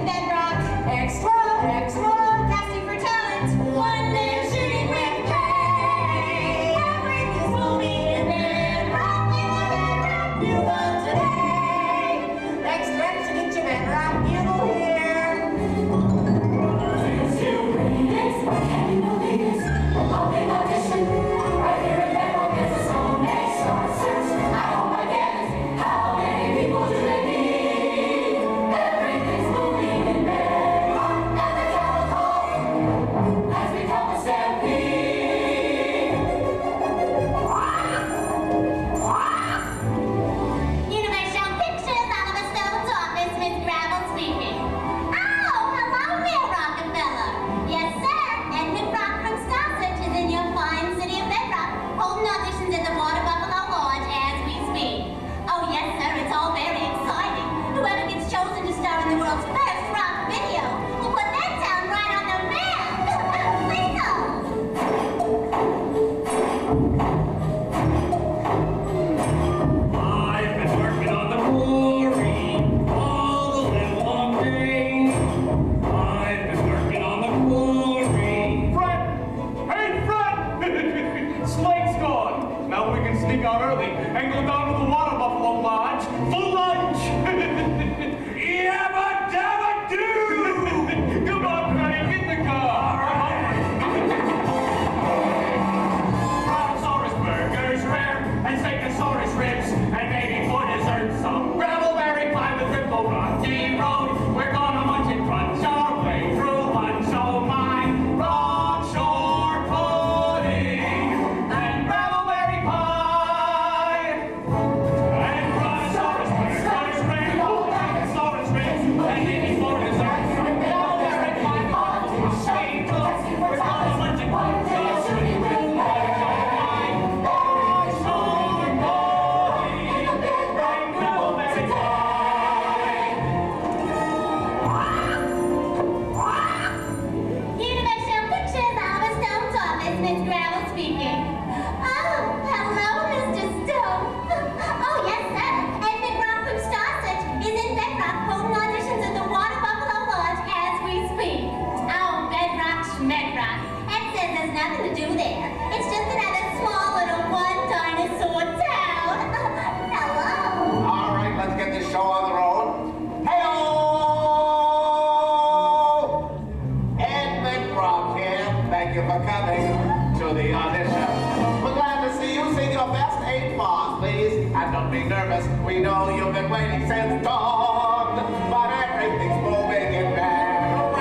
in Bedrock. Extra, extra, casting for talent. One day shooting with pay. Everything's moving in Bedrock. In the Bedrock Bugle today. Extra, extra, get your Bedrock Bugle here. Can you believe this? A big audition. Right here in Bedrock is a song next star search. I hope I get it. How many people do they need? Everything's moving in Bedrock, and the cattle call has become a stampede. Universal Pictures, Oliver Stone's office, Miss Gravel speaking. Oh, hello there, Rockefeller. Yes, sir. Edmund Rock from Star Search is in your fine city of Bedrock, holding auditions at the Water Buffalo Lodge as we speak. Oh, yes, sir, it's all very exciting. Whoever gets chosen to star in the world's first rock video will put that town right on the map. Lethal! I've been working on the chlorine all the live long day. I've been working on the chlorine. Fred! Hey, Fred! Slate's gone. Now we can sneak out early and go down to the Water Buffalo Lodge for lunch. Yabba dabba doo! Come on, Freddy, get in the car. Brontosaurus burgers, rare, and Stegosaurus ribs, and maybe for dessert some gravelberry pie with Ripple Rocky Road. We're gonna munch and crunch our way through lunch. Oh my, Broad Shore pudding and gravelberry pie, and Brontosaurus burgers, rare, Stegosaurus ribs, and maybe for dessert some gravelberry pie with Rocky Road. We're gonna munch and crunch our way through lunch. Universal Pictures, Oliver Stone's office, Miss Gravel speaking. Oh, hello, Mr. Stone. Oh, yes, sir. Edmund Rock from Star Search is in Bedrock, holding auditions at the Water Buffalo Lodge as we speak. Oh, Bedrock Schmedrock. Ed says there's nothing to do there. It's just another small little one dinosaur town. Hello. All right, let's get this show on the road. Hey-o! Edmund Rock here. Thank you for coming to the audition. We're glad to see you. Sing your best 8 bars, please. And don't be nervous. We know you've been waiting since dawn. But everything's moving in Bedrock.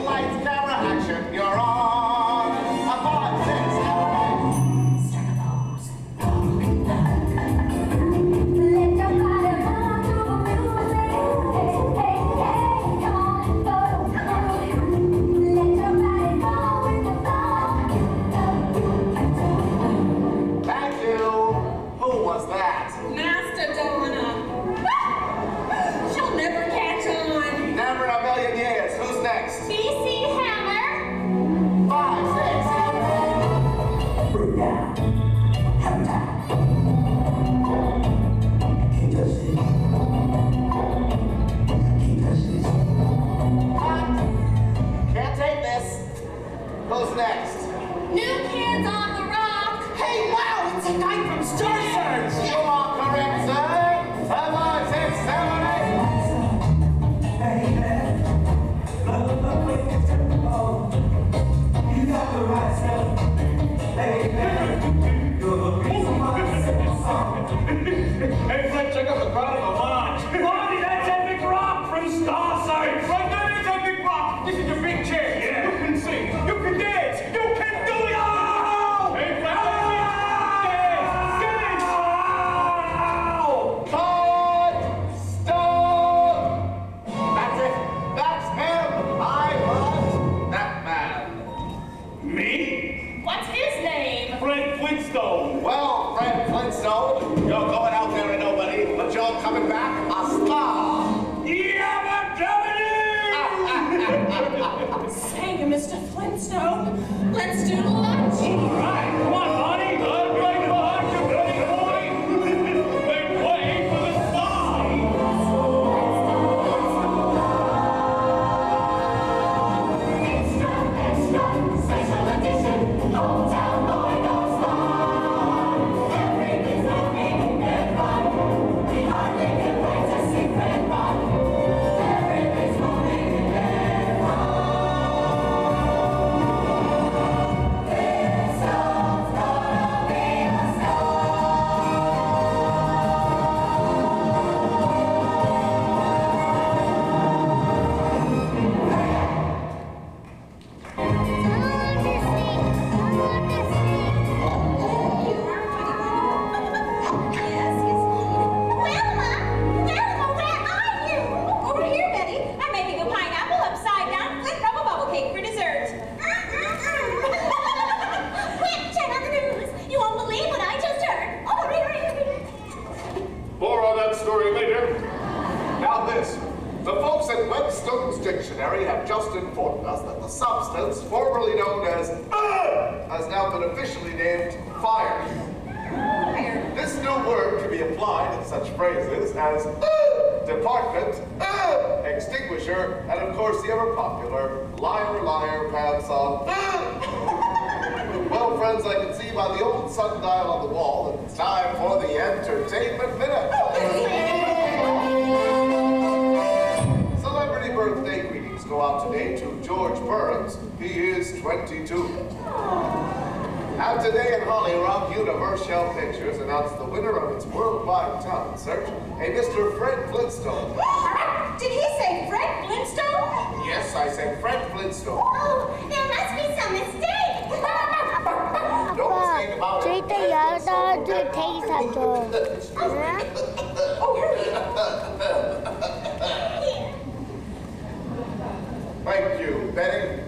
Lights, camera, action, you're on. A 5, 6, 7, 8. Let your body run to the music. Hey, hey, come on, go. Let your body go with the flow. Thank you. Who was that? Master Donna. She'll never catch on. Never in a million years. Who's next? BC Hammer. 5, 6, 7. Break down. Have time. Can't touch this. Can't touch this. Can't take this. Who's next? New Kids on the Rock. Hey, wow, it's a guy from Star Search. You are correct, sir. 5, 6, 7, 8. Baby, love quick and tempo. You got the right stuff. Baby, you're the reason why I sing a song. Hey, Fred, check out the crowd of the lodge. Marty, that's Epic Rock from Star Search. Right, that is Epic Rock. This is your big chair. Yeah. You can sing. You can dance. You can do it all. Hey, Fred. Cut! Stop! That's it. That's him. I want that man. Me? What's his name? Fred Flintstone. Well, Fred Flintstone, you're going out there and nobody, but you're coming back a star. Yabba dabba doo! Dictionary have just informed us that the substance formerly known as has now been officially named fire. This new word can be applied in such phrases as department, extinguisher, and of course the ever popular liar, liar, pants on. Well, friends, I can see by the old sundial on the wall that it's time for the Entertainment Minute. Celebrity birthday greetings go out today to George Burns. He is 22. And today in Holly Rock, Universal Pictures announced the winner of its worldwide talent search, a Mr. Fred Flintstone. Did he say Fred Flintstone? Yes, I said Fred Flintstone. Oh, there must be some mistake. No mistake about it. Thank you, Betty.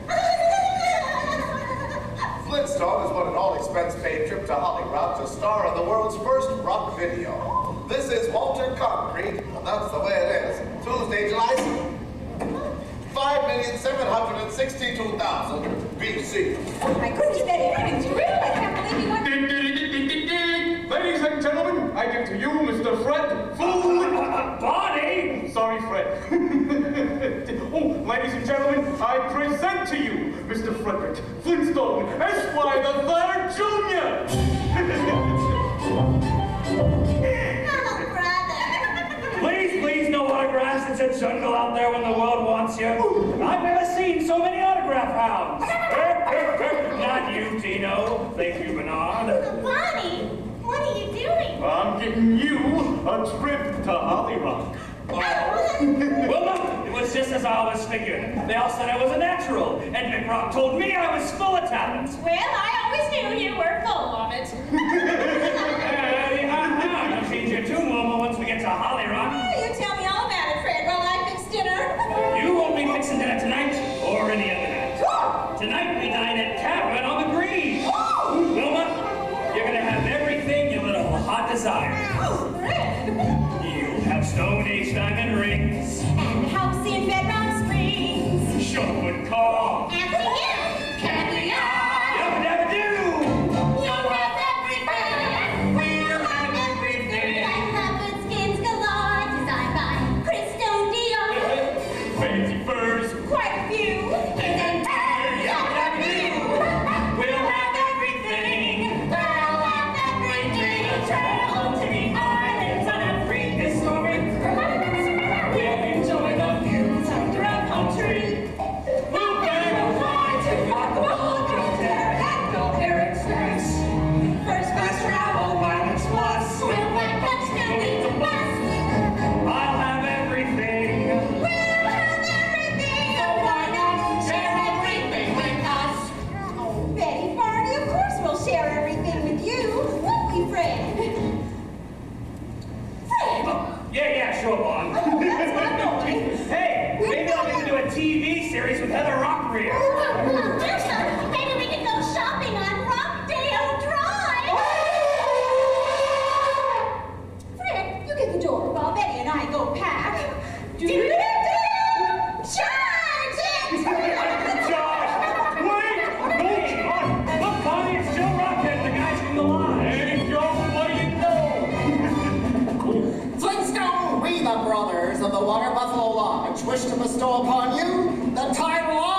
Flintstone has won an all-expense-paid trip to Hollywood to star in the world's first rock video. This is Walter Concrete, and that's the way it is. Tuesday, July 5,762,000 BC. Oh my goodness, Betty, it's real. I can't believe you went. Ding, ding, ding, ding, ding, ding. Ladies and gentlemen, I give to you Mr. Fred Bonnie! Sorry, Fred. Oh, ladies and gentlemen, I present to you Mr. Frederick Flintstone, Esquire the Third Jr. Oh, brother. Please, no autographs. It's a jungle out there when the world wants you. I've never seen so many autograph hounds. Not you, Tino. Thank you, Bernard. Bonnie, what are you doing? I'm getting you a trip to Holly Rock. Well, look, it was just as I always figured. They all said I was a natural, and Mick Rock told me I was full of talent. Well, I always knew you were full of it. You'll change your tune, Wilma, once we get to Holly Rock. Oh, you tell me all about it, Fred, while I fix dinner. You won't be fixing dinner tonight or any other night. Tonight we dine at Cabin on the Green. Wilma, you're gonna have everything your little heart desires. Oh, Fred. You'll have Stone Age diamond rings, And Halcyon Bedrock Springs. Sherwood Car, Anthony Hill. Candy Yabba Dabba Doo. You'll have everything. We'll have everything. Like leopard skins galore, designed by Christone Dior. Fancy furs, Quite a few. His entire Yabba Dabba Doo. We'll have everything. We'll have everything. Travel to the islands on a prehistoric cruise. We'll enjoy the views under a palm tree. We'll bang a fly to Acapulco, Pterodactyl, Air Express. First class travel, Pilots Plus. We'll have touch no need to bus. I'll have everything. We'll have everything. So why not share everything with us? Oh, Betty, Barney, of course we'll share everything with you. Won't we, Fred? Fred! Yeah, sure, Bon. That's my boy. Hey, maybe I'll get to do a TV series with Heather Rockrear. Maybe we can go shopping on Rockdale Drive. Fred, you get the door while Betty and I go pack. Charge it! Josh, wait! No, John! Look, Bonnie, it's Joe Rockhead, the guy from the line. Hey, Joe, what do you know? Flintstone, we the brothers of the Water Buffalo Lodge wish to bestow upon you the title of